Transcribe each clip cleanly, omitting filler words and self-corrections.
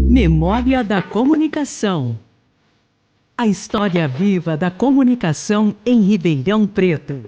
Memória da Comunicação. A história viva da comunicação em Ribeirão Preto.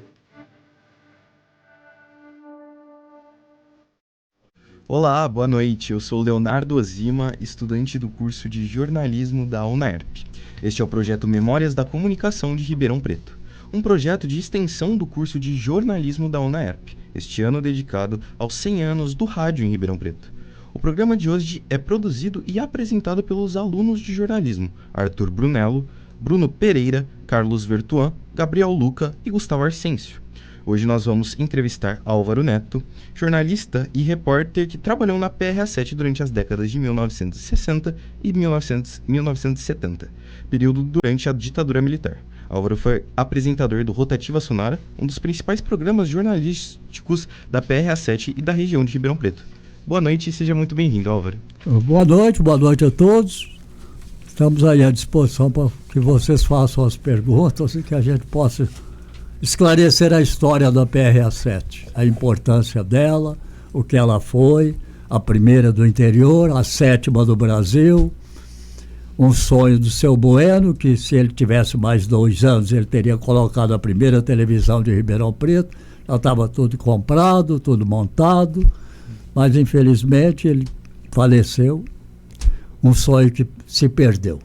Olá, boa noite. Eu sou Leonardo Ozima, estudante do curso de jornalismo da UNAERP. Este é o projeto Memórias da Comunicação de Ribeirão Preto, um projeto de extensão do curso de jornalismo da UNAERP, este ano dedicado aos 100 anos do rádio em Ribeirão Preto. O programa de hoje é produzido e apresentado pelos alunos de jornalismo Arthur Brunello, Bruno Pereira, Carlos Vertuan, Gabriel Luca e Gustavo Arsêncio. Hoje nós vamos entrevistar Álvaro Neto, jornalista e repórter que trabalhou na PRA7 durante as décadas de 1960 e 1970, período durante a ditadura militar. Álvaro foi apresentador do Rotativa Sonora, um dos principais programas jornalísticos da PRA7 e da região de Ribeirão Preto. Boa noite e seja muito bem-vindo, Álvaro. Boa noite a todos. Estamos aí à disposição para que vocês façam as perguntas e que a gente possa esclarecer a história da PRA7, a importância dela, o que ela foi, a primeira do interior, a sétima do Brasil, um sonho do seu Bueno, que se ele tivesse mais 2 anos, ele teria colocado a primeira televisão de Ribeirão Preto, já estava tudo comprado, tudo montado, mas infelizmente ele faleceu, um sonho que se perdeu.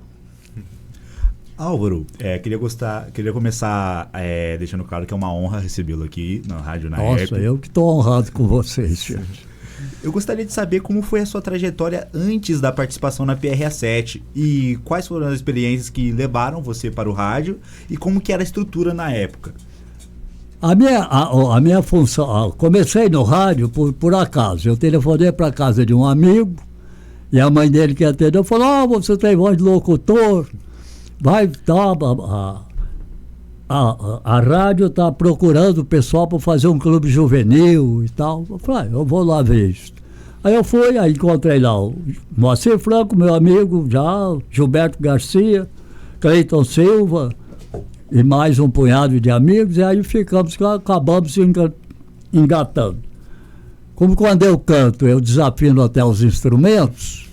Álvaro, queria começar deixando claro que é uma honra recebê-lo aqui na Rádio UNAERP. Nossa, eu que estou honrado com vocês, gente. Eu gostaria de saber como foi a sua trajetória antes da participação na PRA7 e quais foram as experiências que levaram você para o rádio e como que era a estrutura na época. A minha função, comecei no rádio por acaso. Eu telefonei para a casa de um amigo e a mãe dele que atendeu falou: você tem voz de locutor, vai, tá, a rádio está procurando o pessoal para fazer um clube juvenil e tal. Eu falei: eu vou lá ver isso. Aí eu fui, aí encontrei lá o Moacir Franco, meu amigo já, Gilberto Garcia, Cleiton Silva e mais um punhado de amigos, e aí acabamos engatando. Como quando eu canto, eu desafino até os instrumentos,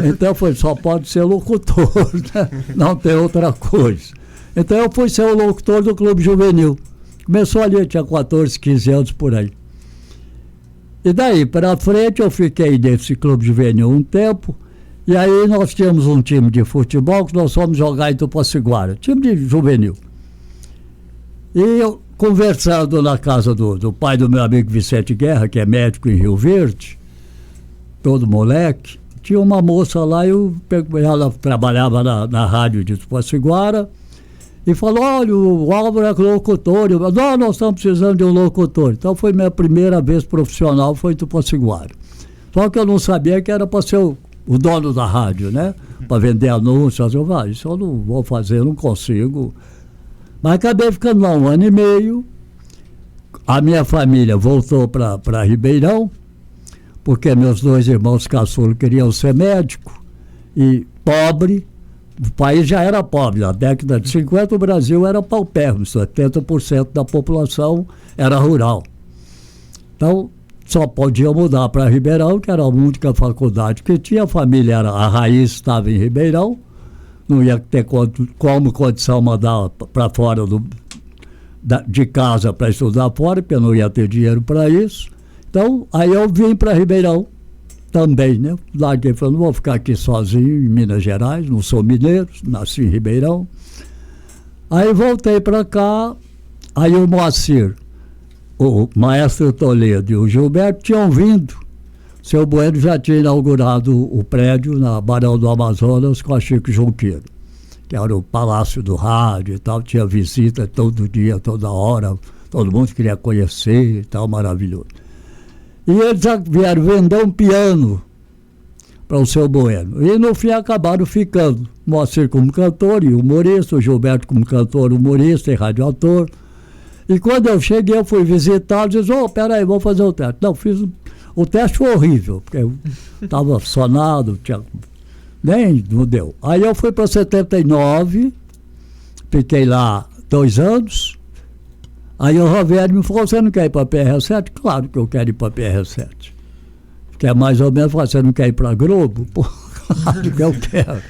então só pode ser locutor, né? Não tem outra coisa. Então eu fui ser o locutor do Clube Juvenil. Começou ali, eu tinha 14, 15 anos por aí. E daí para frente eu fiquei nesse Clube Juvenil um tempo, e aí nós tínhamos um time de futebol que nós fomos jogar em Tupaciguara, time de juvenil. E eu, conversando na casa do pai do meu amigo Vicente Guerra, que é médico em Rio Verde, todo moleque, tinha uma moça lá, ela trabalhava na rádio de Tupaciguara, e falou: olha, o Álvaro é locutor. Eu falei: não, nós estamos precisando de um locutor. Então foi minha primeira vez profissional, foi em Tupaciguara. Só que eu não sabia que era para ser o dono da rádio, né? Para vender anúncios. Eu falei: isso eu não vou fazer, eu não consigo. Mas acabei ficando lá 1 ano e meio. A minha família voltou para Ribeirão, porque meus 2 irmãos caçulos queriam ser médico e pobre. O país já era pobre. Na década de 50 o Brasil era paupérrimo, 70% da população era rural. Então só podia mudar para Ribeirão, que era a única faculdade que tinha. A família, a raiz estava em Ribeirão. Não ia ter como condição mandar para fora de casa para estudar fora, porque eu não ia ter dinheiro para isso. Então, aí eu vim para Ribeirão também, né? Larguei, falei: não vou ficar aqui sozinho em Minas Gerais, não sou mineiro, nasci em Ribeirão. Aí voltei para cá, aí o Moacir, o Maestro Toledo e o Gilberto tinham vindo. Seu Bueno já tinha inaugurado o prédio na Barão do Amazonas com a Chico Junqueiro, que era o Palácio do Rádio e tal, tinha visita todo dia, toda hora, todo mundo queria conhecer e tal, maravilhoso. E eles vieram vender um piano para o seu Bueno. E no fim acabaram ficando. Moacir como cantor e humorista, o Gilberto como cantor, humorista e radioator. E quando eu cheguei, eu fui visitá-los e disse: peraí, vou fazer o teste. Não, fiz o teste foi horrível, porque eu estava sonado, nem não deu. Aí eu fui para 79, fiquei lá 2 anos. Aí o Rovério me falou: você não quer ir para a PRA7? Claro que eu quero ir para a PRA7. que é mais ou menos, você não quer ir para Globo? Pô, claro que eu quero.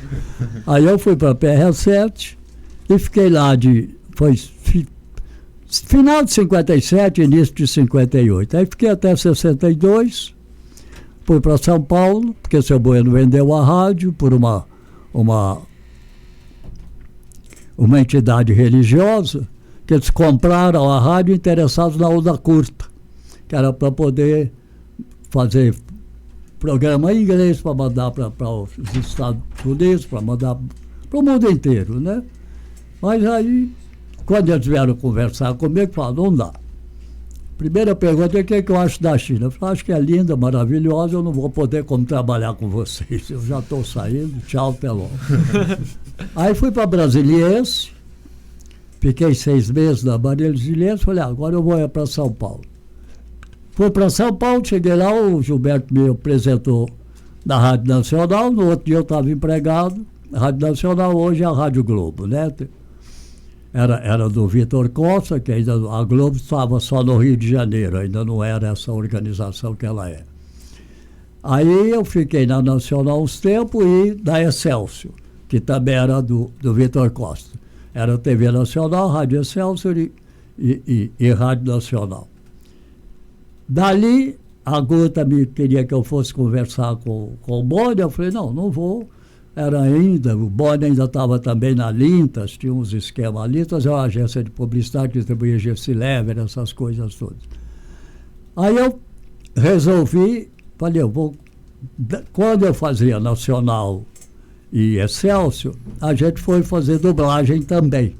Aí eu fui para a PRS7 e fiquei lá final de 57, início de 58. Aí fiquei até 62, fui para São Paulo, porque o seu Bueno vendeu a rádio por uma entidade religiosa, que eles compraram a rádio interessados na onda curta, que era para poder fazer programa em inglês para mandar para os Estados Unidos, para mandar para o mundo inteiro, né? Mas aí, quando eles vieram conversar comigo, falaram, não dá. Primeira pergunta é o que eu acho da China. Eu falei, acho que é linda, maravilhosa, eu não vou poder como trabalhar com vocês. Eu já estou saindo, tchau, até logo. Aí fui para Brasiliense, fiquei 6 meses na Brasiliense, falei, agora eu vou para São Paulo. Fui para São Paulo, cheguei lá, o Gilberto me apresentou na Rádio Nacional, no outro dia eu estava empregado. A Rádio Nacional hoje é a Rádio Globo, né? Era do Vitor Costa, que ainda a Globo estava só no Rio de Janeiro, ainda não era essa organização que ela é. Aí eu fiquei na Nacional uns tempos e da Excelsior, que também era do Vitor Costa. Era TV Nacional, Rádio Excelsior e Rádio Nacional. Dali, a Guta me queria que eu fosse conversar com o Boni, eu falei, não vou. Era ainda, o Boni ainda estava também na Lintas, tinha uns esquemas. A Lintas é uma agência de publicidade que distribuía GC Lever, essas coisas todas. Aí eu resolvi, falei, quando eu fazia Nacional e Excelsior, a gente foi fazer dublagem também.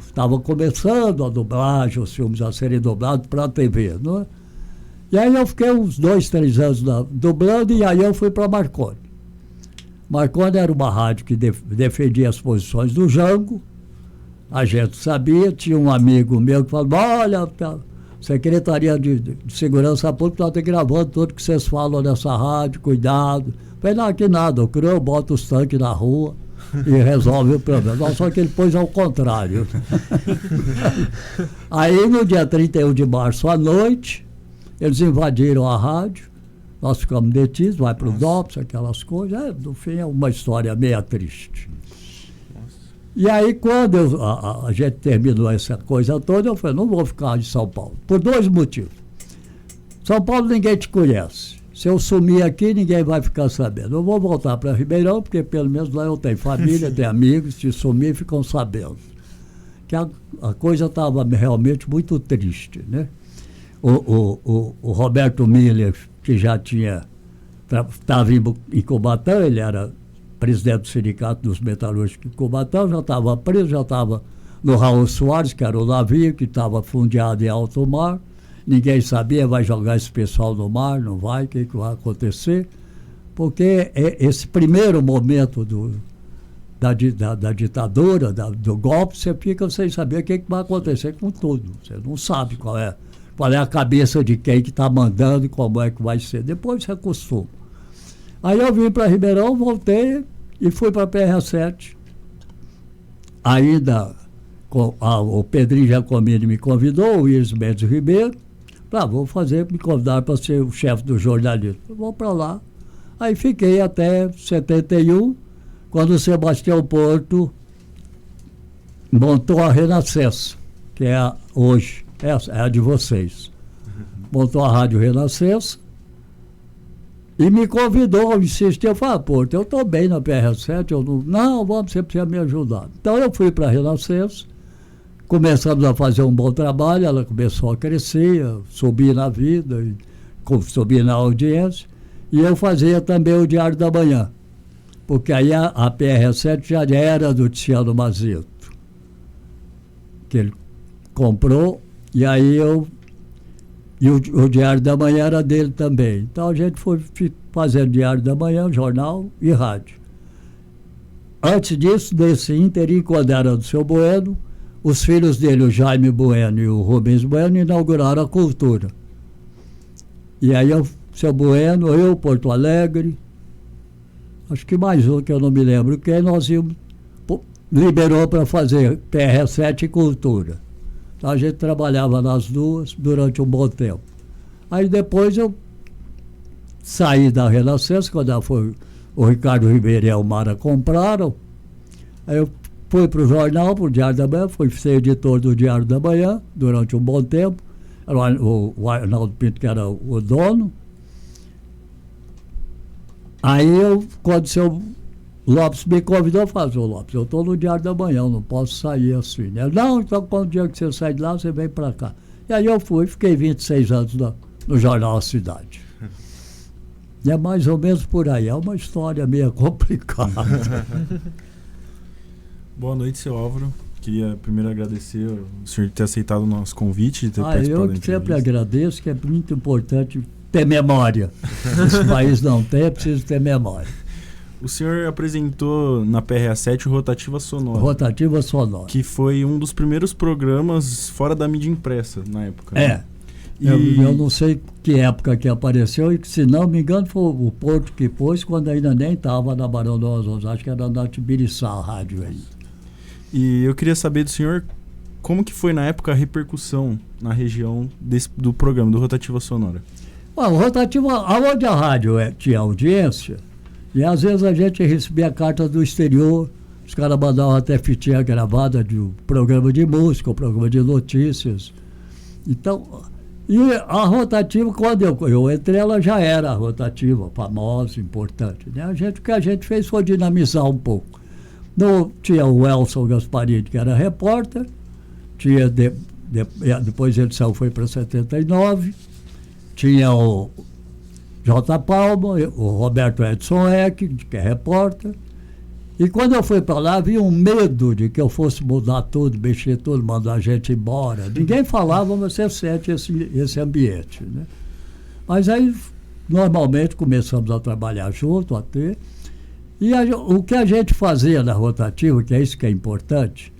Estava começando a dublagem, os filmes a serem dublados para a TV, não é? E aí eu fiquei uns 2, 3 anos dublando e aí eu fui para Marconi. Marconi era uma rádio que defendia as posições do Jango, a gente sabia, tinha um amigo meu que falou, olha, a Secretaria de Segurança Pública está gravando tudo que vocês falam nessa rádio, cuidado. Falei, não, que nada, eu boto os tanques na rua e resolve o problema. Só que ele pôs ao contrário. Aí no dia 31 de março à noite, eles invadiram a rádio, nós ficamos detidos, vai para o DOPS, aquelas coisas. No fim é uma história meio triste. E aí quando a gente terminou essa coisa toda, eu falei, não vou ficar em São Paulo, por 2 motivos. São Paulo ninguém te conhece. Se eu sumir aqui, ninguém vai ficar sabendo. Eu vou voltar para Ribeirão, porque pelo menos lá eu tenho família, tenho amigos, se sumir ficam sabendo. Que a coisa estava realmente muito triste, né? O Roberto Miller, que já estava em Cubatão, ele era presidente do Sindicato dos Metalúrgicos de Cubatão, já estava preso, já estava no Raul Soares, que era o navio, que estava fundeado em alto mar. Ninguém sabia, vai jogar esse pessoal no mar, não vai, o que vai acontecer? Porque esse primeiro momento da ditadura, do golpe, você fica sem saber o que vai acontecer com tudo. Você não sabe qual é a cabeça de quem que está mandando e como é que vai ser. Depois você acostuma. Aí eu vim para Ribeirão, voltei e fui para a PRS7. Ainda o Pedrinho Giacomini me convidou, o Iris Mendes Ribeiro, me convidar para ser o chefe do jornalismo. Eu vou para lá. Aí fiquei até 71, quando o Sebastião Porto montou a Renascença, que é hoje, é a de vocês. Montou a Rádio Renascença e me convidou, insistiu, eu falei, Porto, eu estou bem na PRS7, você precisa me ajudar. Então eu fui para a Renascença, começamos a fazer um bom trabalho, ela começou a crescer, subir na vida, subir na audiência, e eu fazia também o Diário da Manhã, porque aí a PRS7 já era do Tiziano Mazito, que ele comprou, e aí o Diário da Manhã era dele também. Então a gente foi fazendo Diário da Manhã, jornal e rádio. Antes disso, nesse ínterim, quando era do seu Bueno, os filhos dele, o Jaime Bueno e o Rubens Bueno, inauguraram a Cultura. E aí o seu Bueno, eu, Porto Alegre, acho que mais um que eu não me lembro, que nós liberou para fazer PRS7 e Cultura. Então a gente trabalhava nas duas durante um bom tempo. Aí depois eu saí da Renascença, quando o Ricardo Ribeiro e a Elmara compraram. Aí eu fui para o jornal, para o Diário da Manhã, fui ser editor do Diário da Manhã durante um bom tempo. Era o Arnaldo Pinto que era o dono. Aí quando o seu Lopes me convidou, eu falei, ô Lopes, eu estou no Diário da Manhã, eu não posso sair assim. Ele, não, então quando o dia que você sai de lá, você vem para cá. E aí eu fui, fiquei 26 anos no Jornal A Cidade. E é mais ou menos por aí, é uma história meio complicada. Boa noite, seu Álvaro. Queria primeiro agradecer o senhor ter aceitado o nosso convite, de ter participado da entrevista. Eu sempre agradeço, que é muito importante ter memória. Esse país não tem, é preciso ter memória. O senhor apresentou na PRA7 o Rotativa Sonora. Rotativa Sonora. Que foi um dos primeiros programas fora da mídia impressa na época. É. Né? Eu não sei que época que apareceu, e que, se não me engano, foi o Porto que pôs, quando ainda nem estava na Barão do Osório, acho que era na Tibiriçá a rádio aí. E eu queria saber do senhor como que foi na época a repercussão na região do programa, do Rotativa Sonora. O Rotativa, onde a rádio tinha audiência, e às vezes a gente recebia carta do exterior, os caras mandavam até fitinha gravada de um programa de música, um programa de notícias. Então, e a Rotativa, quando eu entrei, ela já era a Rotativa, famosa, importante. Né? O que a gente fez foi dinamizar um pouco. Tinha o Elson Gasparini, que era repórter, tinha depois ele saiu, foi para 79, tinha o J. Palma, o Roberto Edson Eck, que é repórter, e quando eu fui para lá, havia um medo de que eu fosse mudar tudo, mexer tudo, mandar a gente embora. Ninguém falava, mas você sente esse ambiente. Né? Mas aí, normalmente, começamos a trabalhar junto, a ter. E o que a gente fazia na Rotativa, que é isso que é importante,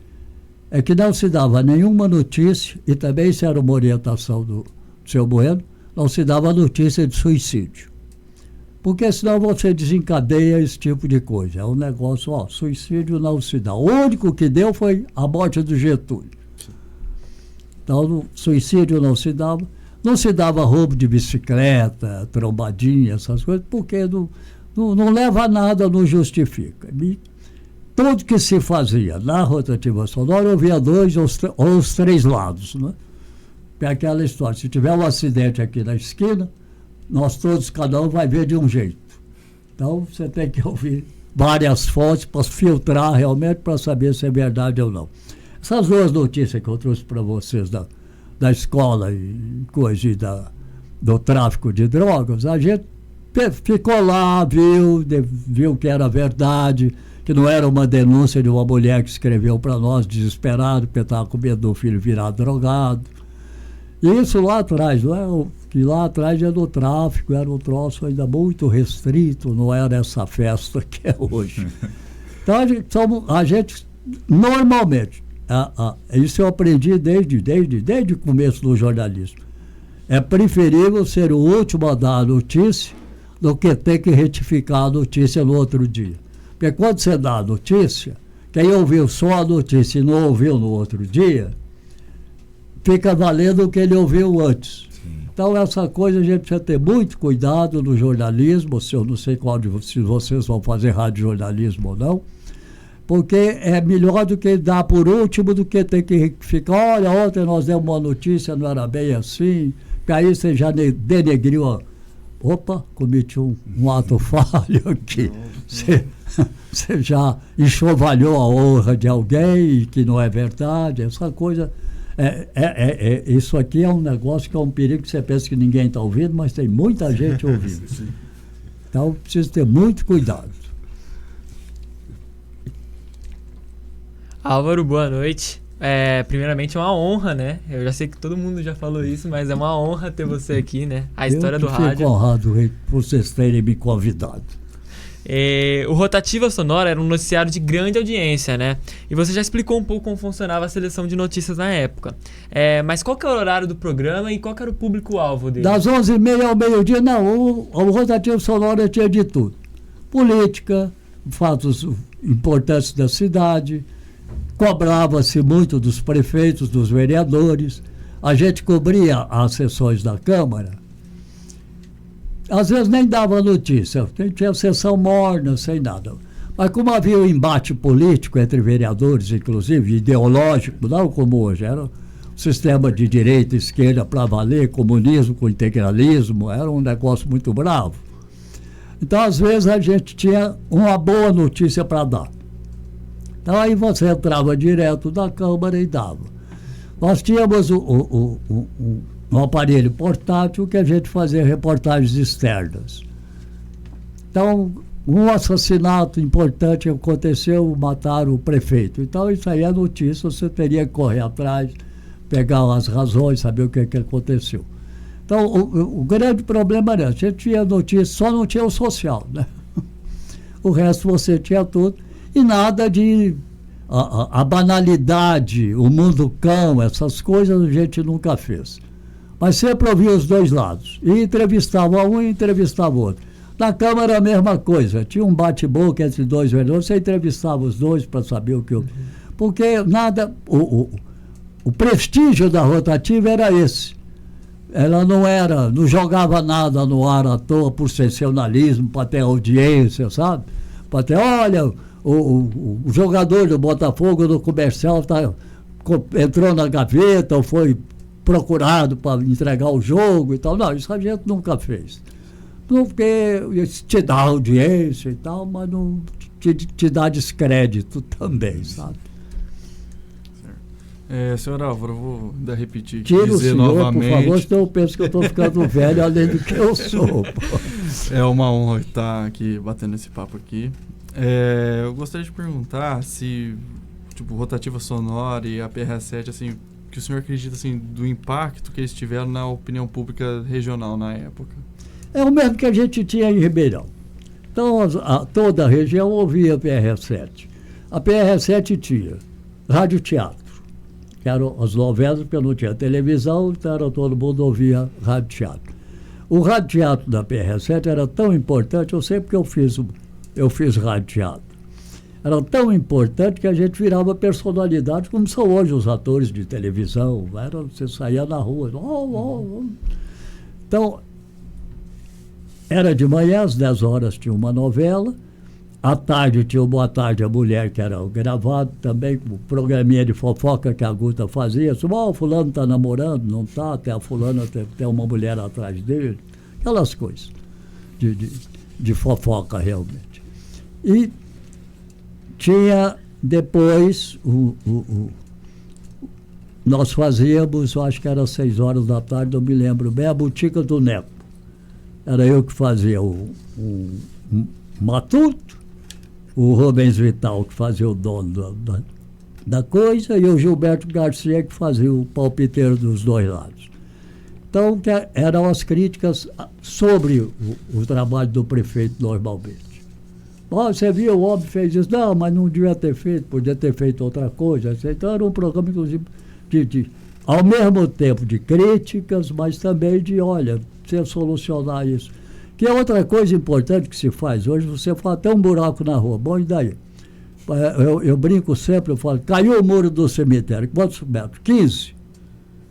é que não se dava nenhuma notícia, e também isso era uma orientação do seu Bueno, não se dava notícia de suicídio. Porque senão você desencadeia esse tipo de coisa. É um negócio, suicídio não se dá. O único que deu foi a morte do Getúlio. Então, suicídio não se dava. Não se dava roubo de bicicleta, trombadinha, essas coisas, porque não leva a nada, não justifica. E tudo que se fazia na Rotativa Sonora, eu via dois ou os três lados. Né? É aquela história, se tiver um acidente aqui na esquina, nós todos, cada um vai ver de um jeito. Então, você tem que ouvir várias fontes para filtrar realmente, para saber se é verdade ou não. Essas duas notícias que eu trouxe para vocês da escola e coisa e do tráfico de drogas, a gente ficou lá, viu que era verdade, que não era uma denúncia de uma mulher que escreveu para nós, desesperado, porque estava com medo do filho virar drogado. E isso lá atrás, não é? Que lá atrás era do tráfico, era um troço ainda muito restrito, não era essa festa que é hoje. Então a gente normalmente, isso eu aprendi desde o começo do jornalismo, é preferível ser o último a dar a notícia do que ter que retificar a notícia no outro dia. Porque quando você dá a notícia, quem ouviu só a notícia e não ouviu no outro dia, fica valendo o que ele ouviu antes. Então, essa coisa a gente precisa ter muito cuidado no jornalismo, eu não sei se vocês vão fazer radiojornalismo ou não, porque é melhor do que dar por último, do que ter que ficar, olha, ontem nós demos uma notícia, não era bem assim, porque aí você já denegriu, opa, cometi um ato falho aqui. Você já enxovalhou a honra de alguém, que não é verdade, essa coisa... isso aqui é um negócio que é um perigo, que você pensa que ninguém está ouvindo, mas tem muita gente ouvindo. Então, precisa ter muito cuidado. Álvaro, boa noite. Primeiramente é uma honra, né? Eu já sei que todo mundo já falou isso, mas é uma honra ter você aqui, né? A história do rádio. Eu fico honrado por vocês terem me convidado. O Rotativa Sonora era um noticiário de grande audiência, né? E você já explicou um pouco como funcionava a seleção de notícias na época. Mas qual que era o horário do programa e qual que era o público-alvo dele? Das 11h30 ao meio-dia, o Rotativa Sonora tinha de tudo. Política, fatos importantes da cidade, cobrava-se muito dos prefeitos, dos vereadores. A gente cobria as sessões da Câmara. às vezes nem dava notícia, tinha sessão morna, sem nada. Mas como havia um embate político entre vereadores, inclusive, ideológico, não como hoje, era um sistema de direita e esquerda para valer, comunismo com integralismo, era um negócio muito bravo. Então, às vezes, a gente tinha uma boa notícia para dar. Então, aí você entrava direto da Câmara e dava. Nós tínhamos um aparelho portátil que a gente fazia reportagens externas. Então, um assassinato importante aconteceu, mataram o prefeito. Então, isso aí é notícia, você teria que correr atrás, pegar as razões, saber o que aconteceu. Então, o grande problema era, a gente tinha notícia, só não tinha o social, né? O resto você tinha tudo, e nada de... A banalidade, o mundo cão, essas coisas a gente nunca fez. Mas sempre ouvia os dois lados. E entrevistava um e entrevistava o outro. Na Câmara a mesma coisa. Tinha um bate-boca entre dois vereadores, você entrevistava os dois para saber o que... Porque nada... O prestígio da rotativa era esse. Ela não jogava nada no ar à toa por sensacionalismo, para ter audiência, sabe? Para ter, olha... O jogador do Botafogo no comercial entrou na gaveta ou foi procurado para entregar o jogo e tal. Não, isso a gente nunca fez. Porque te dá audiência e tal, mas não te dá descrédito também, sabe? Senhor Álvaro, eu vou ainda repetir aqui, Tira dizer o senhor, novamente. por favor, senão eu penso que eu estou ficando velho além do que eu sou. É uma honra estar aqui batendo esse papo aqui. Eu gostaria de perguntar se, tipo, Rotativa Sonora e a PRA7, assim, que o senhor acredita, assim, do impacto que eles tiveram na opinião pública regional na época. É o mesmo que a gente tinha em Ribeirão. Então, toda a região ouvia a PRA7. A PRA7 tinha rádio-teatro, que eram as novelas, porque não tinha televisão, então todo mundo ouvia rádio-teatro. O rádio-teatro da PRA7 era tão importante, eu sei porque eu fiz rádio-teatro. Era tão importante que a gente virava personalidade, como são hoje os atores de televisão. Você saía na rua. Então, era de manhã, às 10 horas tinha uma novela. À tarde tinha o Boa Tarde a Mulher, que era gravado também, o programinha de fofoca que a Guta fazia. O fulano está namorando, não está, até a fulana tem uma mulher atrás dele. Aquelas coisas de fofoca, realmente. E tinha depois, nós fazíamos, eu acho que era 6 horas da tarde, não me lembro bem, a Botica do Neto. Era eu que fazia o Matuto, o Rubens Vital que fazia o dono da coisa, e o Gilberto Garcia que fazia o palpiteiro dos dois lados. Então, eram as críticas sobre o trabalho do prefeito normalmente. Você viu, o homem fez isso. Não, mas não devia ter feito, podia ter feito outra coisa. Então era um programa, inclusive, ao mesmo tempo de críticas, mas também de, olha, você solucionar isso. Que é outra coisa importante que se faz hoje, você fala até um buraco na rua. Bom, e daí? Eu brinco sempre, eu falo, caiu o muro do cemitério, quantos metros? 15.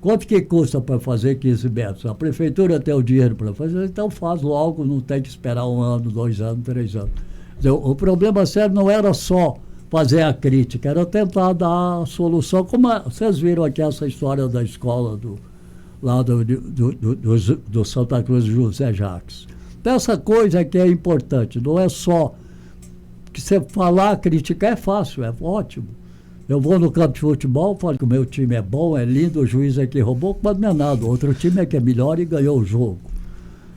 Quanto que custa para fazer 15 metros? A prefeitura tem o dinheiro para fazer, então faz logo, não tem que esperar 1 ano, 2 anos, 3 anos. O problema sério não era só fazer a crítica, era tentar dar a solução, como vocês viram aqui essa história da escola lá do Santa Cruz de José Jacques. Então essa coisa que é importante, não é só que você falar, criticar é fácil, é ótimo. Eu vou no campo de futebol, falo que o meu time é bom, é lindo, o juiz é que roubou, mas não é nada, o outro time é que é melhor e ganhou o jogo.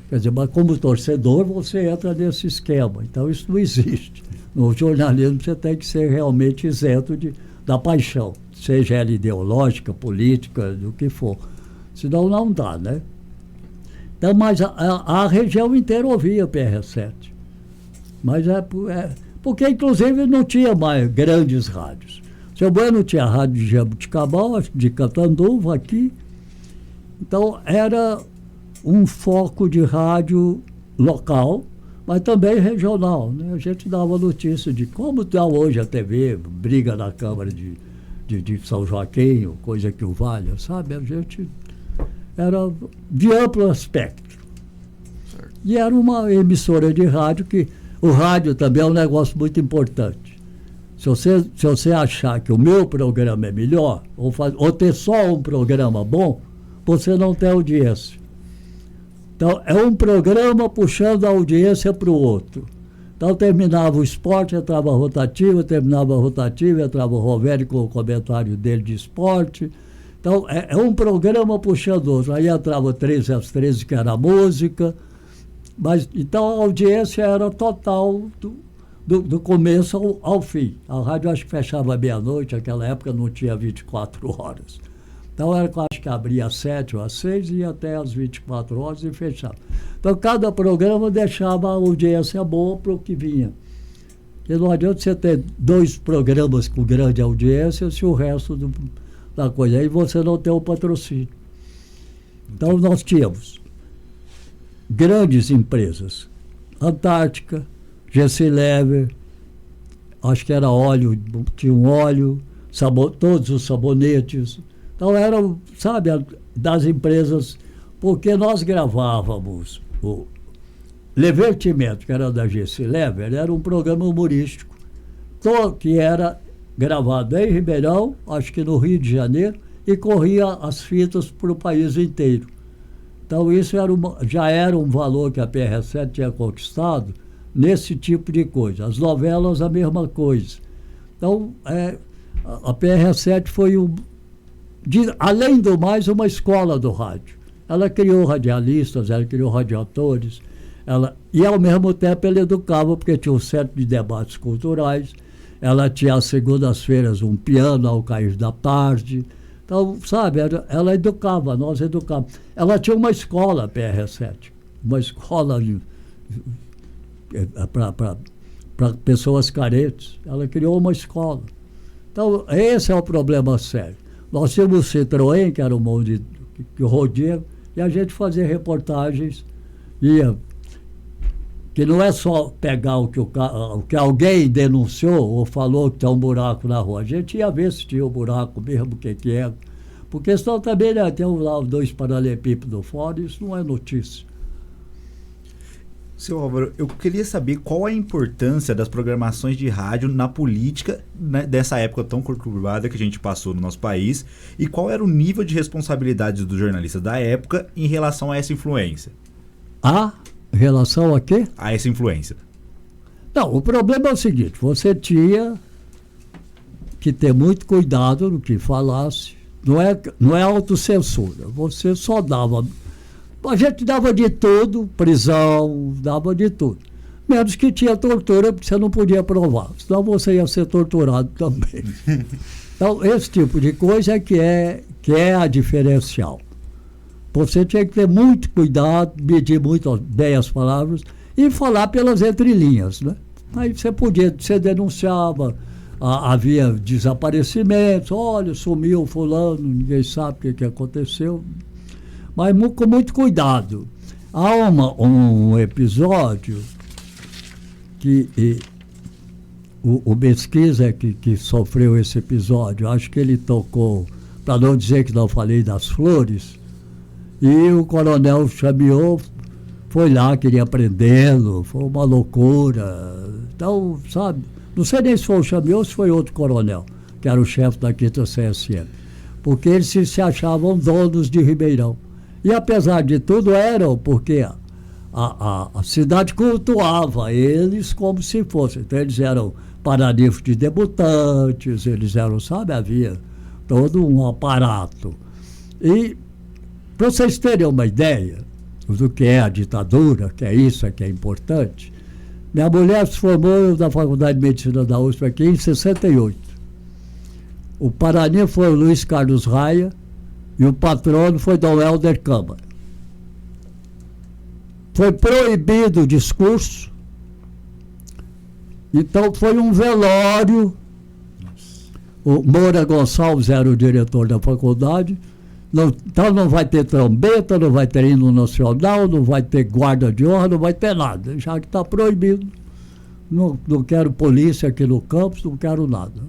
Quer dizer, mas como torcedor você entra nesse esquema, então isso não existe. No jornalismo você tem que ser realmente isento da paixão, seja ela ideológica, política, do que for. Senão não dá, né? Então, mas a região inteira ouvia PRA7. Mas porque inclusive não tinha mais grandes rádios. Seu Bueno tinha a rádio de Jabuticabal, de Catanduva aqui. Então era um foco de rádio local, mas também regional, né? A gente dava notícia de como está hoje a TV, briga na Câmara de São Joaquim, coisa que o valha, sabe? A gente era de amplo espectro. Certo. E era uma emissora de rádio que... O rádio também é um negócio muito importante. Se você achar que o meu programa é melhor, ou ter só um programa bom, você não tem audiência. Então, é um programa puxando a audiência para o outro. Então, terminava o esporte, entrava a rotativa, terminava a rotativa, entrava o Rovério com o comentário dele de esporte. Então, é um programa puxando o outro. Aí entrava 13 às 13, que era a música. Mas, então, a audiência era total do começo ao fim. A rádio acho que fechava meia-noite, naquela época não tinha 24 horas. Então, acho que abria às 7 ou às 6 e ia até às 24 horas e fechava. Então, cada programa deixava a audiência boa para o que vinha. Porque não adianta você ter 2 programas com grande audiência se o resto da coisa. Aí você não tem o patrocínio. Então, nós tínhamos grandes empresas. Antártica, GC Lever, acho que era óleo, tinha um óleo, todos os sabonetes. Então eram, sabe, das empresas, porque nós gravávamos o Levertimento, que era da GC Lever, era um programa humorístico, que era gravado em Ribeirão, acho que no Rio de Janeiro, e corria as fitas para o país inteiro. Então isso já era um valor que a PR7 tinha conquistado nesse tipo de coisa. As novelas, a mesma coisa. Então, a PR7 foi, além do mais, uma escola do rádio. Ela criou radialistas, ela criou radiatores, e ao mesmo tempo ela educava, porque tinha um centro de debates culturais, ela tinha às segundas-feiras um piano ao cair da tarde. Então, sabe, ela educava, nós educávamos. Ela tinha uma escola, a PR7, uma escola para pessoas carentes. Ela criou uma escola. Então, esse é o problema sério. Nós tínhamos o Citroën, que era um monte que rodia, e a gente fazia reportagens, que não é só pegar o que alguém denunciou ou falou que tem um buraco na rua. A gente ia ver se tinha um buraco mesmo, o que é. Porque senão também, né, tem lá 2 paralelepípedos fora, isso não é notícia. Seu Álvaro, eu queria saber qual a importância das programações de rádio na política, né, dessa época tão conturbada que a gente passou no nosso país, e qual era o nível de responsabilidade dos jornalistas da época em relação a essa influência. Em relação a quê? A essa influência. Não, o problema é o seguinte, você tinha que ter muito cuidado no que falasse. Não é autocensura, você só dava... A gente dava de tudo, prisão, dava de tudo. Menos que tinha tortura, porque você não podia provar, senão você ia ser torturado também. Então, esse tipo de coisa que é a diferencial. Você tinha que ter muito cuidado, medir muito bem as palavras e falar pelas entrelinhas, né? Aí você denunciava, havia desaparecimentos, olha, sumiu fulano, ninguém sabe o que aconteceu, mas com muito cuidado. Há um episódio que o Mesquisa que sofreu esse episódio, acho que ele tocou, para não dizer que não falei das flores, e o coronel Chamiot foi lá, queria prendê-lo, foi uma loucura. Então, sabe, não sei nem se foi o Chamiot ou se foi outro coronel, que era o chefe da 5ª CSM, porque eles se achavam donos de Ribeirão. E apesar de tudo eram, porque a cidade cultuava eles como se fossem. Então eles eram paranifos de debutantes, eles eram, sabe, havia todo um aparato. E para vocês terem uma ideia do que é a ditadura, que é isso, que é importante, minha mulher se formou na Faculdade de Medicina da USP aqui em 68. O paranifo foi o Luiz Carlos Raia e o patrono foi Dom Helder Câmara. Foi proibido o discurso, então foi um velório. O Moura Gonçalves era o diretor da faculdade. Então não vai ter trombeta, não vai ter hino nacional, não vai ter guarda de honra, não vai ter nada, já que está proibido. Não quero polícia aqui no campus, não quero nada.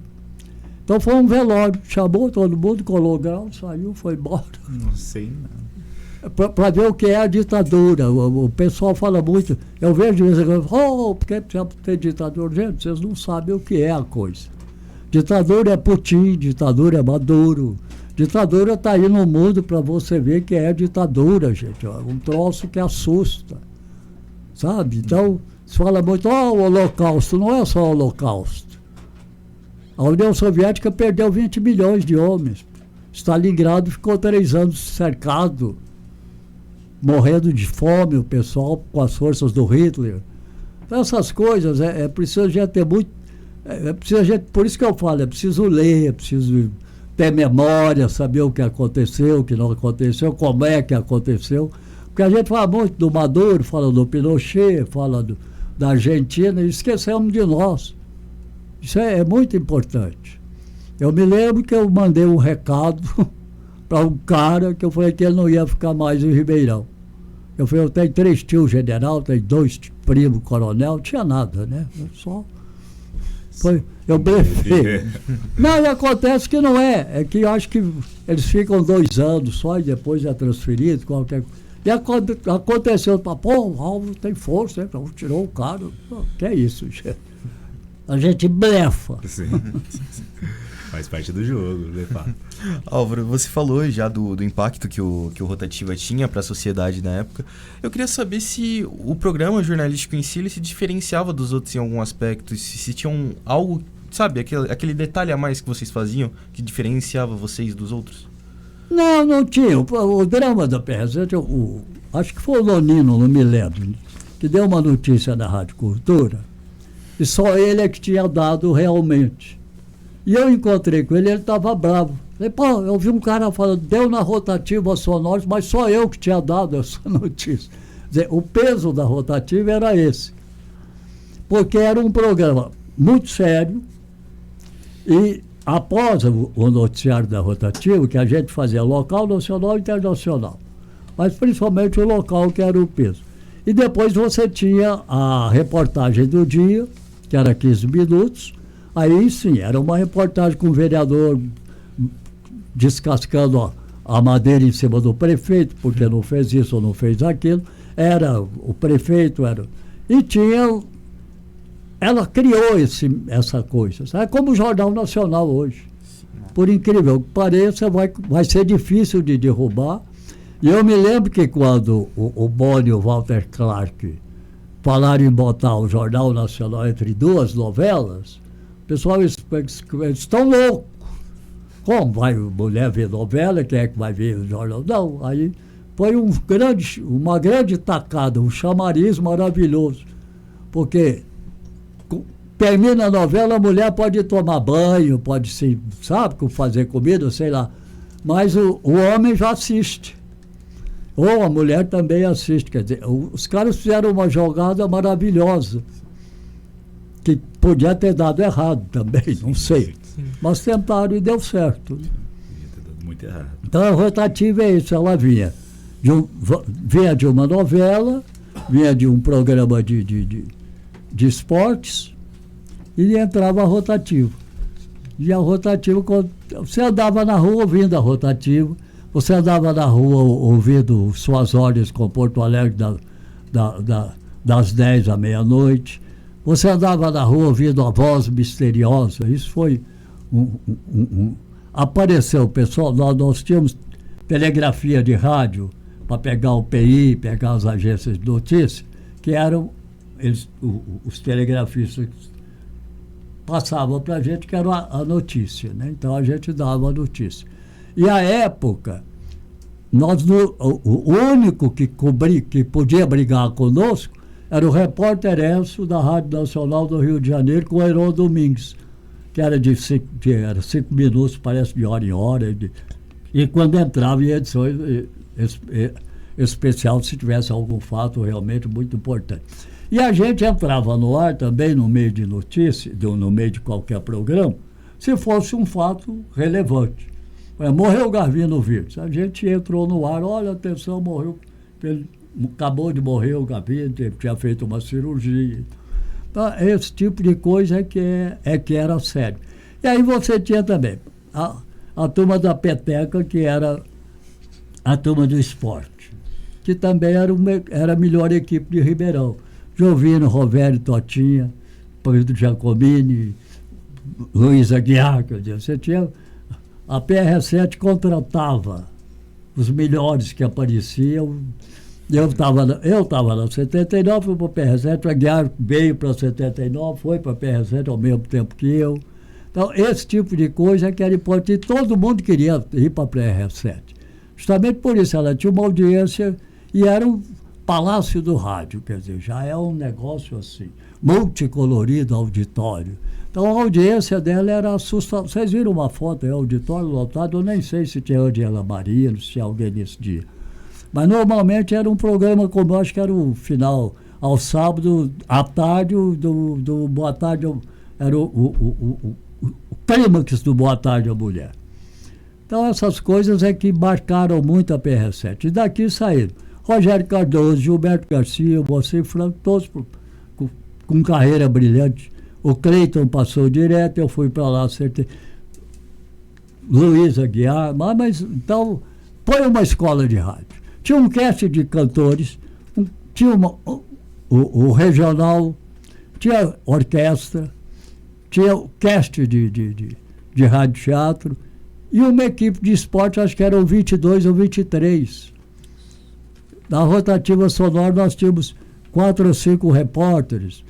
Então foi um velório, chamou todo mundo, colou grau, saiu, foi embora. Não sei nada. para ver o que é a ditadura. O pessoal fala muito, eu vejo de vez em quando, porque tem ditadura. Gente, vocês não sabem o que é a coisa. Ditadura é Putin, ditadura é Maduro. Ditadura está aí no mundo para você ver que é ditadura, gente. É um troço que assusta, sabe? Então, se fala muito, o Holocausto. Não é só o Holocausto. A União Soviética perdeu 20 milhões de homens. Stalingrado ficou 3 anos cercado, morrendo de fome, o pessoal com as forças do Hitler. Então, essas coisas, é preciso a gente ter muito... por isso que eu falo, é preciso ler, é preciso ter memória, saber o que aconteceu, o que não aconteceu, como é que aconteceu. Porque a gente fala muito do Maduro, fala do Pinochet, fala da Argentina, e esquecemos de nós. Isso é muito importante. Eu me lembro que eu mandei um recado para um cara que eu falei que ele não ia ficar mais em Ribeirão. Eu falei, eu tenho 3 tios general, tenho 2 primos coronel, não tinha nada, né? Eu blefei. Não, e acontece que não é. É que eu acho que eles ficam 2 anos só e depois é transferido, qualquer coisa. E aconteceu, o Alvo tem força, né? Tirou o cara. Que é isso, gente? A gente blefa. Sim. Faz parte do jogo, blefar. Álvaro, você falou já do impacto que o Rotativa tinha para a sociedade na época. Eu queria saber se o programa jornalístico em si ele se diferenciava dos outros em algum aspecto, se tinha algo, sabe, aquele detalhe a mais que vocês faziam que diferenciava vocês dos outros? Não tinha. O drama da PRZ, acho que foi o Lonino, não me lembro, que deu uma notícia da Rádio Cultura e só ele é que tinha dado realmente. E eu encontrei com ele estava bravo. Falei, eu vi um cara falando, deu na Rotativa Sonora, mas só eu que tinha dado essa notícia. Quer dizer, o peso da Rotativa era esse. Porque era um programa muito sério e após o noticiário da Rotativa, que a gente fazia local, nacional e internacional, mas principalmente o local que era o peso. E depois você tinha a reportagem do dia, que era 15 minutos, aí sim, era uma reportagem com o vereador descascando a madeira em cima do prefeito, porque não fez isso ou não fez aquilo. Era o prefeito, e tinha... Ela criou essa coisa. É como o Jornal Nacional hoje. Por incrível que pareça, vai ser difícil de derrubar. E eu me lembro que quando o Boni e o Walter Clark falaram em botar o Jornal Nacional entre 2 novelas, o pessoal, eles estão loucos. Como vai mulher ver novela? Quem é que vai ver o jornal? Não, aí foi uma grande tacada, um chamariz maravilhoso. Porque termina a novela, a mulher pode tomar banho, pode se, sabe, fazer comida, sei lá. Mas o homem já assiste. Ou a mulher também assiste. Quer dizer, os caras fizeram uma jogada maravilhosa, que podia ter dado errado também, não sei. Mas tentaram e deu certo. Podia ter dado muito errado. Então a Rotativa é isso, ela vinha de uma novela, vinha de um programa de esportes e entrava a Rotativa. E a Rotativa, você andava na rua ouvindo a Rotativa, você andava na rua ouvindo Suas Ordens com Porto Alegre das 10 à meia-noite, você andava na rua ouvindo a Voz Misteriosa. Isso foi apareceu, pessoal, nós tínhamos telegrafia de rádio para pegar o PI, pegar as agências de notícia, que eram os telegrafistas passavam para a gente, que era a notícia, né? Então a gente dava a notícia. E à época, o único que podia brigar conosco era o repórter Enzo da Rádio Nacional do Rio de Janeiro, com o Heron Domingues, que era de 5 minutos, parece, de hora em hora. E quando entrava em edições especial, se tivesse algum fato realmente muito importante. E a gente entrava no ar também, no meio de notícia, no meio de qualquer programa, se fosse um fato relevante. Morreu o Garvino Virtus. A gente entrou no ar, olha, atenção, morreu, acabou de morrer o Garvino, tinha feito uma cirurgia. Então, esse tipo de coisa é que era sério. E aí você tinha também a turma da peteca, que era a turma do esporte. que também era a melhor equipe de Ribeirão. Jovino, Rovério, Totinha, Pedro Giacomini, Luiz Aguiar, quer dizer, você tinha... A PR7 contratava os melhores que apareciam. Eu estava na 79, fui para a PR7, o Aguiar veio para a 79, foi para a PR7 ao mesmo tempo que eu. Então, esse tipo de coisa que era importante. Todo mundo queria ir para a PR7. Justamente por isso, ela tinha uma audiência e era um palácio do rádio, quer dizer, já é um negócio assim, multicolorido auditório. Então, a audiência dela era assustadora. Vocês viram uma foto, auditório lotado, eu nem sei se tinha Angela Maria, se tinha alguém nesse dia. Mas, normalmente, era um programa como, acho que era o final, ao sábado, à tarde, do Boa Tarde, era o clímax do Boa Tarde à Mulher. Então, essas coisas é que marcaram muito a PR7. E daqui saíram Rogério Cardoso, Gilberto Garcia, Moacir Franco, todos com carreira brilhante. O Cleiton passou direto, eu fui para lá, acertei. Luiz Aguiar, mas então, foi uma escola de rádio. Tinha um cast de cantores, tinha o regional, tinha orquestra, tinha o cast de rádio teatro e uma equipe de esporte, acho que eram 22 ou 23. Na rotativa sonora nós tínhamos 4 ou 5 repórteres.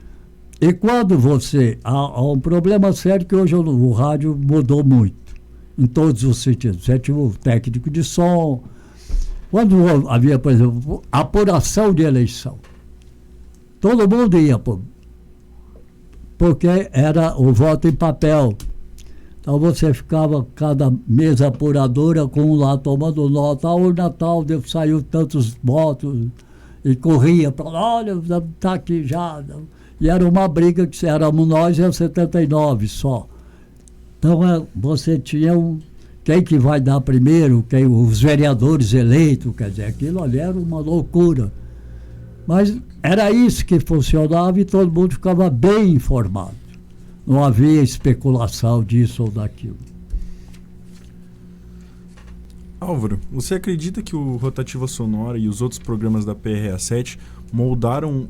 E quando você... Há um problema sério que hoje o rádio mudou muito, em todos os sentidos. Você tinha o técnico de som. Quando havia, por exemplo, apuração de eleição, todo mundo ia, porque era o voto em papel. Então você ficava, cada mesa apuradora, com um lá tomando nota, o Natal saiu tantos votos, e corria para lá, olha, está aqui já. E era uma briga que éramos nós e a 79 só. Então você tinha quem que vai dar primeiro, os vereadores eleitos, quer dizer, aquilo ali era uma loucura. Mas era isso que funcionava e todo mundo ficava bem informado. Não havia especulação disso ou daquilo. Álvaro, você acredita que o Rotativa Sonora e os outros programas da PRA7 moldaram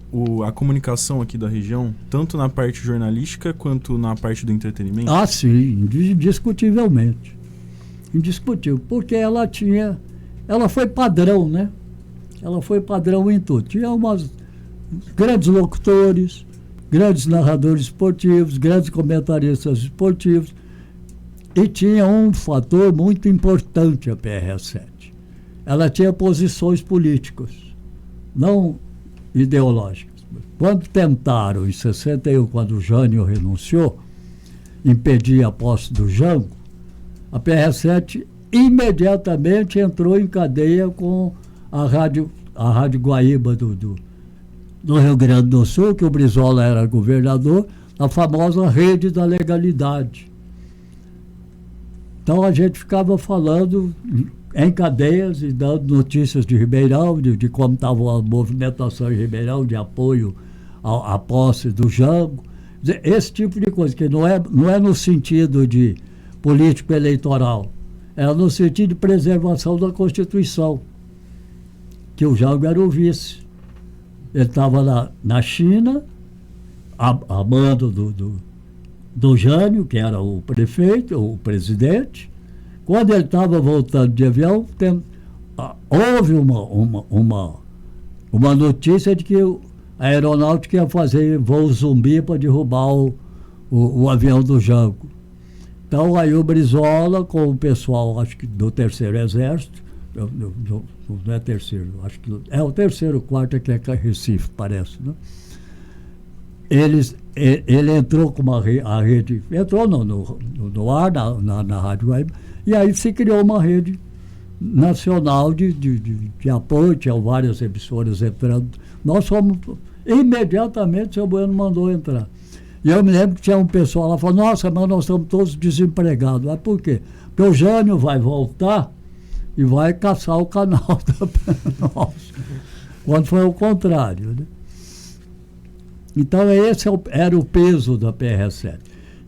a comunicação aqui da região, tanto na parte jornalística quanto na parte do entretenimento? Ah, sim, indiscutivelmente. Indiscutível, porque ela foi padrão, né? Ela foi padrão em tudo. Tinha grandes locutores, grandes narradores esportivos, grandes comentaristas esportivos, e tinha um fator muito importante a PRA7. Ela tinha posições políticas, não ideológicas. Quando tentaram, em 61, quando o Jânio renunciou, impedir a posse do Jango, a PRA7 imediatamente entrou em cadeia com a Rádio Guaíba do Rio Grande do Sul, que o Brizola era governador, a famosa Rede da Legalidade. Então a gente ficava falando em cadeias e dando notícias de Ribeirão, de como estava a movimentação em Ribeirão, de apoio à posse do Jango. Esse tipo de coisa, que não é no sentido de político eleitoral, é no sentido de preservação da Constituição, que o Jango era o vice. Ele estava na China, a mando do Jânio, que era o prefeito, o presidente. Quando ele estava voltando de avião, houve uma notícia de que a aeronáutica ia fazer voo zumbi para derrubar o avião do Jango. Então aí o Brizola, com o pessoal, acho que do Terceiro Exército, não é terceiro, acho que é o terceiro, quarto, que é Recife, parece, né? Ele entrou com a rede, entrou no ar, na Rádio Guaíba, e aí se criou uma rede nacional de apoio, tinha várias emissoras entrando. Nós fomos, imediatamente o seu Bueno mandou entrar. E eu me lembro que tinha um pessoal lá falando, nossa, mas nós estamos todos desempregados. Mas por quê? Porque o Jânio vai voltar e vai caçar o canal nossa. Quando foi o contrário, né? Então esse era o peso da PRA7.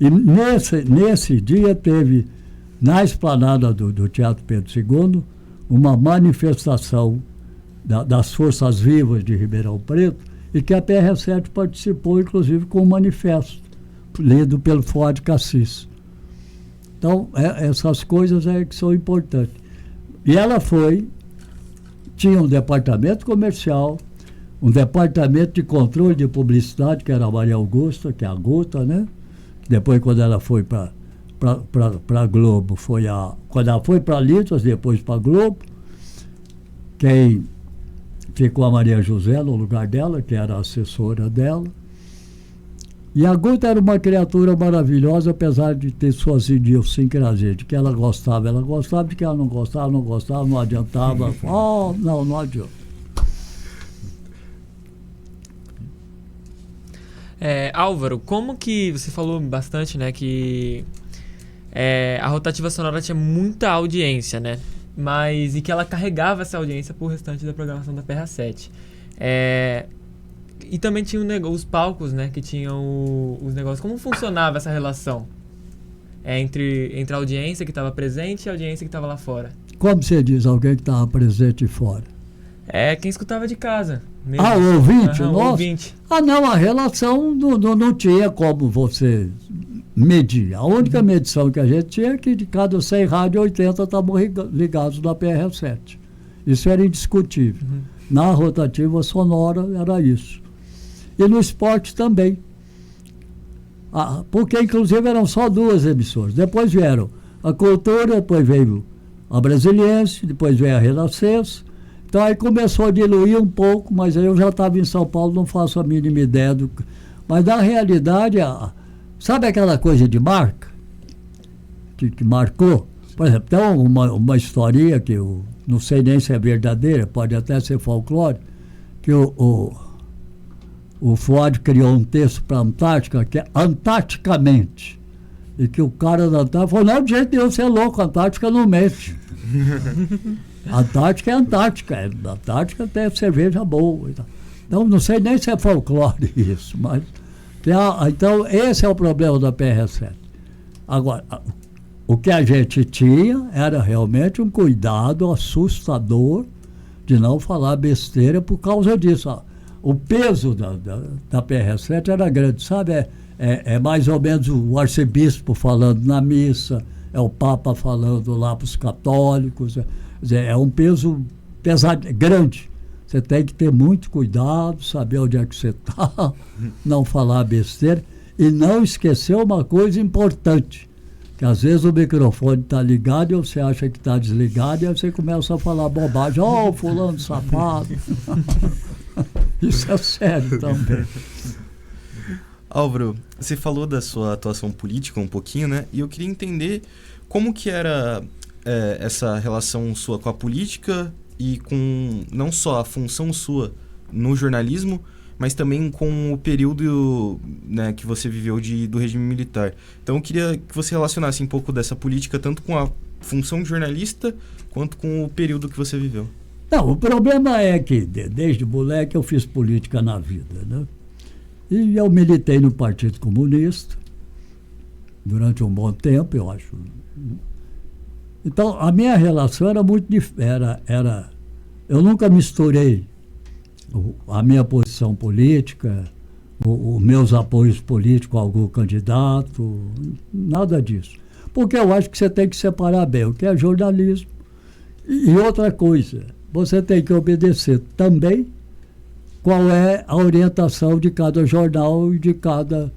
E nesse dia teve, na esplanada do Teatro Pedro II, uma manifestação das Forças Vivas de Ribeirão Preto, e que a PRS-7 participou, inclusive, com um manifesto, lido pelo Fuad Cassis. Então, essas coisas que são importantes. E ela tinha um departamento comercial, um departamento de controle de publicidade, que era a Maria Augusta, que é a Guta, né? Depois, quando ela foi para a Globo, quando ela foi para a Litos, depois para a Globo, quem ficou a Maria José no lugar dela, que era a assessora dela. E a Guta era uma criatura maravilhosa, apesar de ter suas idiosincrasias. De que ela gostava, de que ela não gostava, não adiantava. Não adianta. Álvaro, como que você falou bastante, né, que a Rotativa Sonora tinha muita audiência, né? E que ela carregava essa audiência pro restante da programação da PRA7. E também tinha os palcos, né, que tinham os negócios. Como funcionava essa relação entre a audiência que estava presente e a audiência que estava lá fora? Como você diz, alguém que estava presente fora? Quem escutava de casa mesmo. O ouvinte? Uhum, nossa. Ouvinte. Não, a relação não tinha como você medir. A única medição que a gente tinha é que de cada 100 rádios, 80 estavam ligados na PRS-7. Isso era indiscutível. Uhum. Na Rotativa Sonora era isso. E no esporte também. Porque, inclusive, eram só 2 emissoras. Depois vieram a Cultura, depois veio a Brasiliense, depois veio a Renascença. Então aí começou a diluir um pouco, mas aí eu já estava em São Paulo, não faço a mínima ideia do... Mas, na realidade, sabe aquela coisa de marca? Que marcou? Por exemplo, tem uma historinha que eu não sei nem se é verdadeira, pode até ser folclore, que o Fuad criou um texto para a Antártica, que é Antarticamente. E que o cara da Antártica falou, não, de jeito nenhum, você é louco, a Antártica não mente. Antártica é Antártica. Antártica tem cerveja boa. Então, não sei nem se é folclore isso, mas... Então, esse é o problema da PRS-7. Agora, o que a gente tinha era realmente um cuidado assustador de não falar besteira por causa disso. O peso da PRS-7 era grande, sabe? É mais ou menos o arcebispo falando na missa, é o Papa falando lá para os católicos. É um peso pesado, grande. Você tem que ter muito cuidado, saber onde é que você está, não falar besteira e não esquecer uma coisa importante, que às vezes o microfone está ligado e você acha que está desligado e aí você começa a falar bobagem. Fulano safado. Isso é sério também. Álvaro, você falou da sua atuação política um pouquinho, né? E eu queria entender como que era essa relação sua com a política e com não só a função sua no jornalismo, mas também com o período, né, que você viveu do regime militar. Então eu queria que você relacionasse um pouco dessa política tanto com a função de jornalista quanto com o período que você viveu. Não, o problema é que desde moleque eu fiz política na vida, né? E eu militei no Partido Comunista durante um bom tempo, eu acho. Então, a minha relação era muito diferente. Eu nunca misturei a minha posição política, os meus apoios políticos a algum candidato, nada disso. Porque eu acho que você tem que separar bem o que é jornalismo e outra coisa. Você tem que obedecer também qual é a orientação de cada jornal e de cada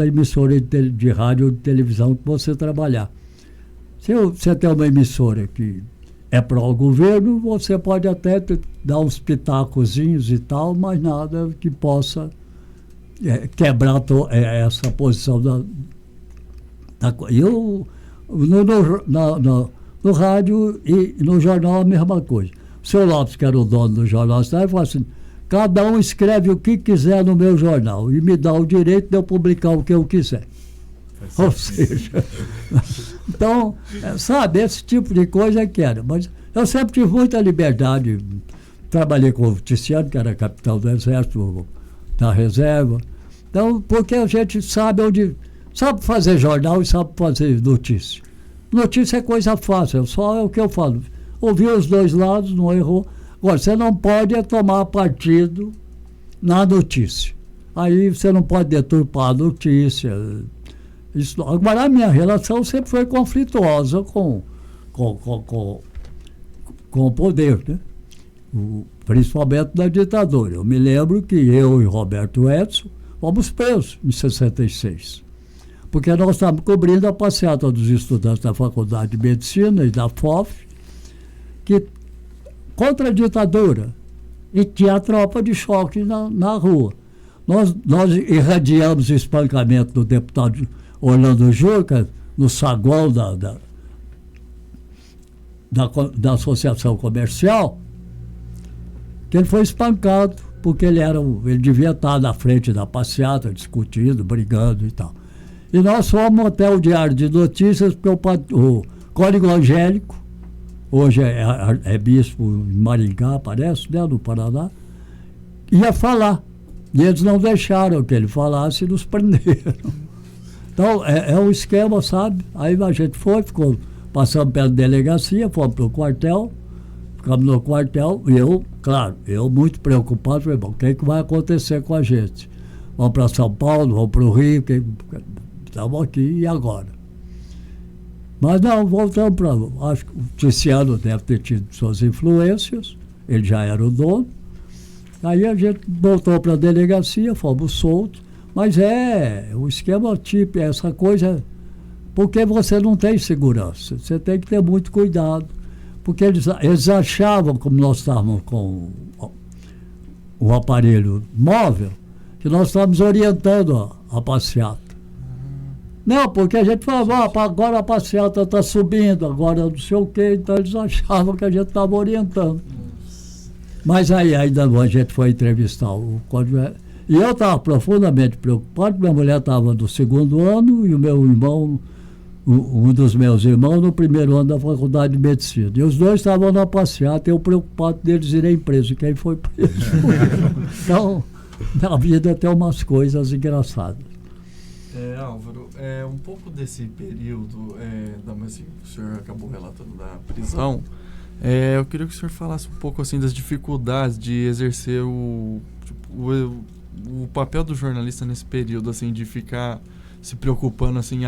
emissora de rádio ou de televisão que você trabalhar. Se você tem uma emissora que é pró-governo, você pode até dar uns pitacozinhos e tal, mas nada que possa quebrar essa posição da coisa. Eu, no rádio e no jornal a mesma coisa. O seu Lopes, que era o dono do jornal, falou assim, cada um escreve o que quiser no meu jornal e me dá o direito de eu publicar o que eu quiser. Ou seja, então, sabe, esse tipo de coisa que era. Mas eu sempre tive muita liberdade. Trabalhei com o Tiziano, que era capitão do Exército, da Reserva. Então, porque a gente sabe fazer jornal e sabe fazer notícia. Notícia é coisa fácil, só é o que eu falo. ouviu os dois lados, não errou. Agora, você não pode tomar partido na notícia. Aí você não pode deturpar a notícia. Isso, agora, a minha relação sempre foi conflituosa com o poder, né? Principalmente na ditadura. Eu me lembro que eu e Roberto Edson fomos presos em 66. Porque nós estávamos cobrindo a passeata dos estudantes da Faculdade de Medicina e da FOF, que contra a ditadura, e tinha a tropa de choque na rua. Nós irradiamos o espancamento do deputado Orlando Juca no saguão da Associação Comercial, que ele foi espancado, porque ele devia estar na frente da passeata, discutindo, brigando e tal. E nós fomos até o Diário de Notícias, porque o Código Angélico, hoje é bispo em Maringá, parece, né, no Paraná, ia falar. E eles não deixaram que ele falasse e nos prenderam. Então, é um esquema, sabe? Aí a gente passamos pela delegacia, fomos para o quartel, ficamos no quartel, e eu muito preocupado, falei, bom, o que é que vai acontecer com a gente? Vamos para São Paulo, vamos para o Rio, estamos aqui, e agora? Mas não, voltamos para... Acho que o Tiziano deve ter tido suas influências, ele já era o dono. Aí a gente voltou para a delegacia, fomos soltos, mas o esquema tipo, essa coisa, porque você não tem segurança, você tem que ter muito cuidado, porque eles achavam, como nós estávamos com o aparelho móvel, que nós estávamos orientando a passeata. Não, porque a gente falava, agora a passeata está subindo, agora não sei o quê, então eles achavam que a gente estava orientando. Mas aí ainda a gente foi entrevistar o Código. E eu estava profundamente preocupado, minha mulher estava no segundo ano e o meu irmão, um dos meus irmãos, no primeiro ano da Faculdade de Medicina. E os dois estavam na passeata, eu preocupado deles irem presos, quem foi preso. Então, na vida tem umas coisas engraçadas. Álvaro, um pouco desse período, assim, o senhor acabou relatando da prisão, eu queria que o senhor falasse um pouco assim das dificuldades de exercer o papel do jornalista nesse período, assim, de ficar se preocupando assim,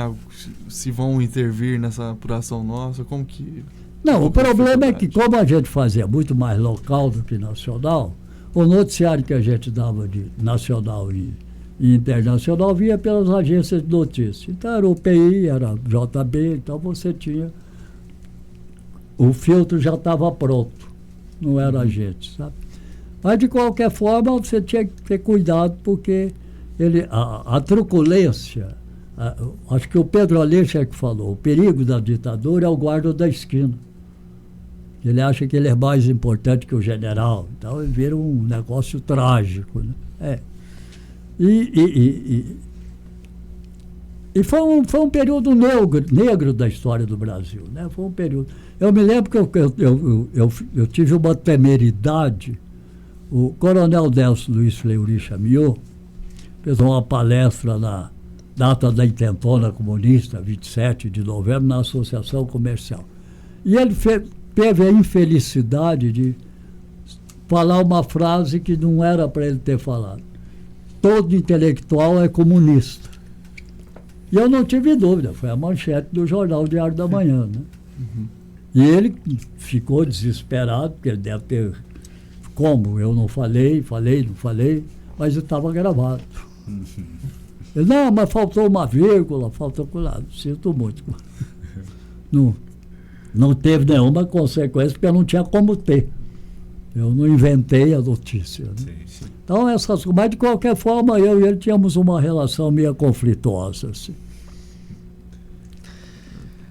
se vão intervir nessa apuração nossa, como que... Não, o problema é que como a gente fazia muito mais local do que nacional, o noticiário que a gente dava de nacional e internacional vinha pelas agências de notícia. Então era o PI, era JB, então você tinha... O filtro já estava pronto, não era a gente, sabe? Mas de qualquer forma você tinha que ter cuidado, porque a truculência, acho que o Pedro Aleixo é que falou, o perigo da ditadura é o guarda da esquina. Ele acha que ele é mais importante que o general, então ele vira um negócio trágico, né? E foi um período negro da história do Brasil, né? Foi um período. Eu me lembro que eu tive uma temeridade. O coronel Delcio Luiz Fleury Chamiot fez uma palestra na data da intentona comunista, 27 de novembro, na Associação Comercial. E ele teve a infelicidade de falar uma frase que não era para ele ter falado. Todo intelectual é comunista. E eu não tive dúvida, foi a manchete do jornal Diário da Manhã, né? Uhum. E ele ficou desesperado, porque ele deve ter... Como? Eu não falei, não falei, mas estava gravado. Uhum. Ele, não, mas faltou uma vírgula, faltou... Sinto muito. Não teve nenhuma consequência, porque não tinha como ter. Eu não inventei a notícia. Né? Sim. Então, mas de qualquer forma, eu e ele tínhamos uma relação meio conflituosa. Assim.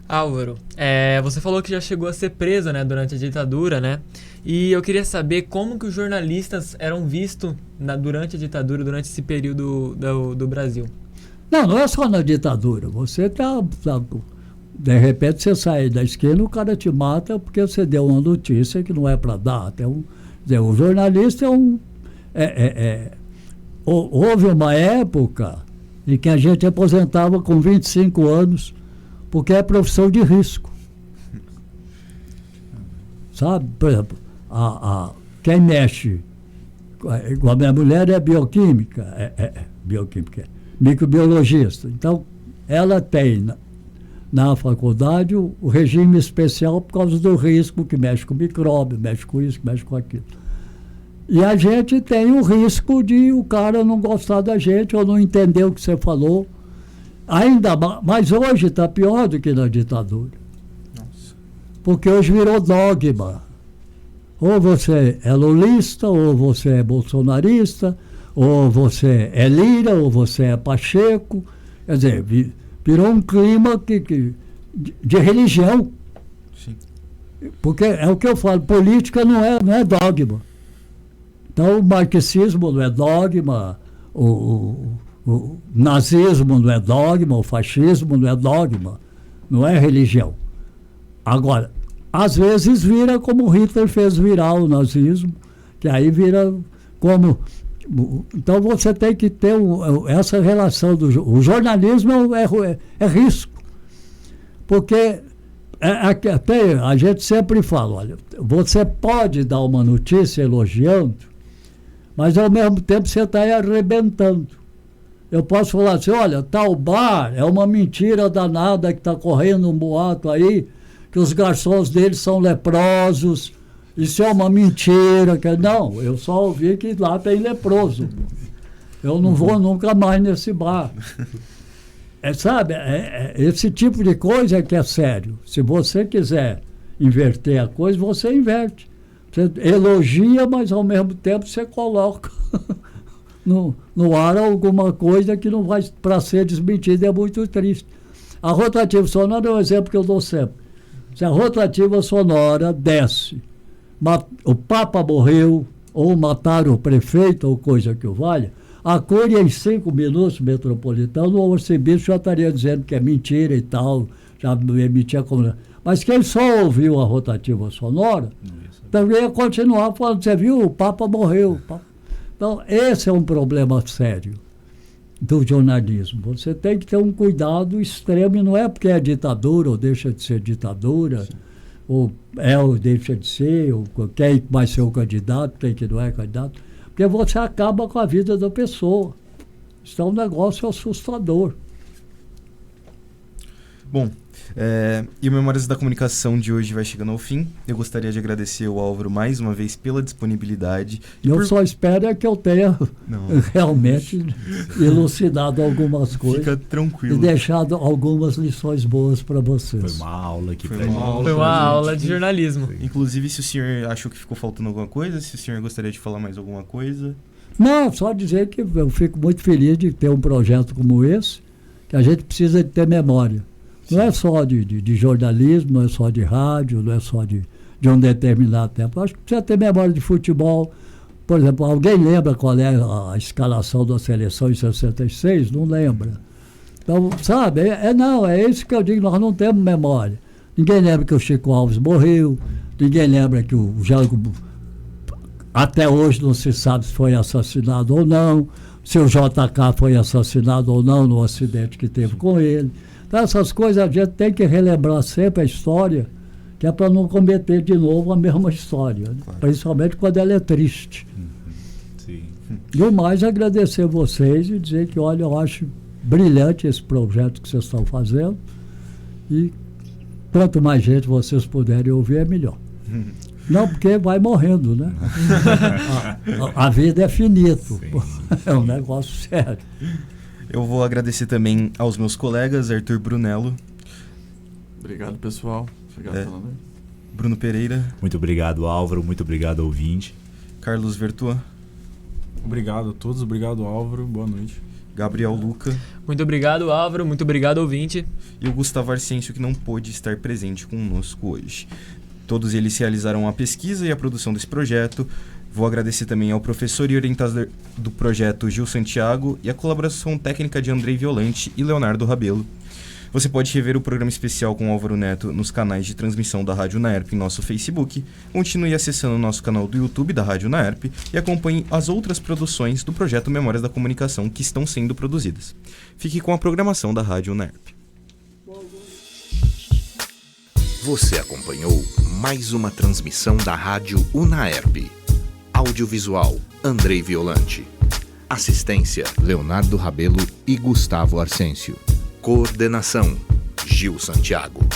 Álvaro, você falou que já chegou a ser preso, né, durante a ditadura, né? E eu queria saber como que os jornalistas eram vistos durante a ditadura, durante esse período do Brasil. Não é só na ditadura. Você de repente você sai da esquina, o cara te mata porque você deu uma notícia que não é para dar. O jornalista houve uma época em que a gente aposentava com 25 anos, porque é profissão de risco. sabe? Por exemplo, quem mexe, igual a minha mulher é bioquímica, microbiologista. Então, ela tem na faculdade o regime especial por causa do risco, que mexe com micróbio, mexe com isso, mexe com aquilo. E a gente tem o risco de o cara não gostar da gente ou não entender o que você falou. Ainda mas hoje está pior do que na ditadura. Nossa. Porque hoje virou dogma. Ou você é lulista, ou você é bolsonarista, ou você é Lira, ou você é Pacheco. Quer dizer, virou um clima de religião. Sim. Porque é o que eu falo, política não é dogma. Então o marxismo não é dogma, o nazismo não é dogma, o fascismo não é dogma, não é religião. Agora, às vezes vira como Hitler fez virar o nazismo, que aí vira como... Então você tem que ter essa relação o jornalismo é risco, porque até a gente sempre fala, olha, você pode dar uma notícia elogiando, mas ao mesmo tempo você está arrebentando. Eu posso falar assim, olha, tal bar é uma mentira danada que está correndo um boato aí, que os garçons deles são leprosos. Isso é uma mentira. Não, eu só ouvi que lá tem leproso. Eu não vou nunca mais nesse bar. Sabe, esse tipo de coisa que é sério. Se você quiser inverter a coisa, você inverte. Você elogia, mas ao mesmo tempo você coloca no ar alguma coisa que não vai para ser desmentida. É muito triste. A rotativa sonora é um exemplo que eu dou sempre. Se a rotativa sonora desce, o Papa morreu, ou mataram o prefeito, ou coisa que o valha, a Cúria em 5 minutos, Metropolitano, o arcebispo já estaria dizendo que é mentira e tal, já emitia como... Mas quem só ouviu a rotativa sonora, também ia continuar falando, você viu, o Papa morreu. Então, esse é um problema sério do jornalismo. Você tem que ter um cuidado extremo, e não é porque é ditadura ou deixa de ser ditadura, sim, ou deixa de ser, ou quem vai ser o candidato, quem que não é candidato, porque você acaba com a vida da pessoa. Isso é um negócio assustador. Bom, e o Memórias da Comunicação de hoje vai chegando ao fim. Eu gostaria de agradecer ao Álvaro mais uma vez pela disponibilidade. Eu só espero que eu tenha realmente elucidado algumas coisas. Fica tranquilo. E deixado algumas lições boas para vocês. Foi uma aula aqui pra gente. Foi uma aula de jornalismo. Inclusive, se o senhor achou que ficou faltando alguma coisa, se o senhor gostaria de falar mais alguma coisa. Não, só dizer que eu fico muito feliz de ter um projeto como esse, que a gente precisa de ter memória. Não é só de jornalismo, não é só de rádio, não é só de um determinado tempo. Acho que precisa ter memória de futebol. Por exemplo, alguém lembra qual é a escalação da seleção em 66? Não lembra. Então, sabe, é isso que eu digo, nós não temos memória. Ninguém lembra que o Chico Alves morreu, ninguém lembra que o Jango, até hoje não se sabe se foi assassinado ou não, se o JK foi assassinado ou não no acidente que teve com ele. Então, essas coisas a gente tem que relembrar sempre a história, que é para não cometer de novo a mesma história, né? Claro. Principalmente quando ela é triste. Sim. E o mais, agradecer vocês e dizer que, olha, eu acho brilhante esse projeto que vocês estão fazendo, e quanto mais gente vocês puderem ouvir, é melhor. Não, porque vai morrendo, né? A vida é finito. É um negócio sério. Eu vou agradecer também aos meus colegas, Arthur Brunello. Obrigado, pessoal. Obrigado pela noite. Bruno Pereira. Muito obrigado, Álvaro. Muito obrigado, ouvinte. Carlos Vertua. Obrigado a todos. Obrigado, Álvaro. Boa noite. Gabriel Luca. Muito obrigado, Álvaro. Muito obrigado, ouvinte. E o Gustavo Arcêncio, que não pôde estar presente conosco hoje. Todos eles realizaram a pesquisa e a produção desse projeto. Vou agradecer também ao professor e orientador do projeto Gil Santiago e a colaboração técnica de Andrei Violante e Leonardo Rabelo. Você pode rever o programa especial com Álvaro Neto nos canais de transmissão da Rádio Unaerp em nosso Facebook. Continue acessando o nosso canal do YouTube da Rádio Unaerp e acompanhe as outras produções do projeto Memórias da Comunicação que estão sendo produzidas. Fique com a programação da Rádio Unaerp. Você acompanhou mais uma transmissão da Rádio Unaerp. Audiovisual, Andrei Violante. Assistência, Leonardo Rabelo e Gustavo Arsêncio. Coordenação, Gil Santiago.